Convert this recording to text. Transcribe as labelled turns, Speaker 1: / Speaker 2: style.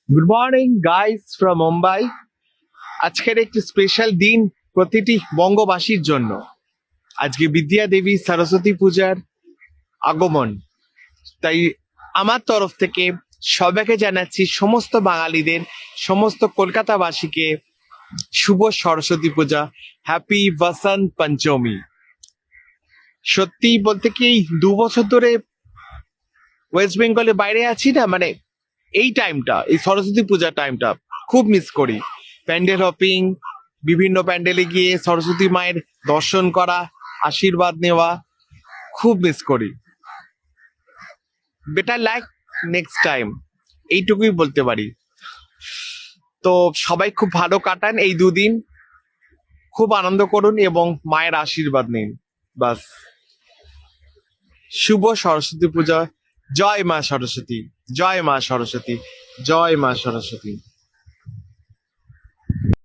Speaker 1: Good morning guys from Mumbai. আজকের একটি special দিন প্রতিটি বঙ্গবাসীর জন্য। আজকে বিদ্যা দেবী সরস্বতী পূজার আগমন। তাই আমার তরফ থেকে সবাইকে জানাচ্ছি, সমস্ত বাঙালিদের, সমস্ত কলকাতাবাসীকে শুভ সরস্বতী পূজা, হ্যাপি বসন্ত পঞ্চমী। সত্যি বলতে কি, এই 2 বছর ধরে ওয়েস্ট বেঙ্গলে বাইরে আছি না, মানে এই টাইমটা, এই সরস্বতী পূজার টাইমটা খুব মিস করি। প্যান্ডেল হপিং, বিভিন্ন প্যান্ডেলে গিয়ে সরস্বতী মায়ের দর্শন করা, আশীর্বাদ নেওয়া খুব মিস করি। বেটার লাইক নেক্সট টাইম, এইটুকুই বলতে পারি। তো সবাই খুব ভালো কাটান এই দুদিন, খুব আনন্দ করুন এবং মায়ের আশীর্বাদ নিন। বাস। শুভ সরস্বতী পূজা। জয় মা সরস্বতী, জয় মা সরস্বতী, জয় মা সরস্বতী।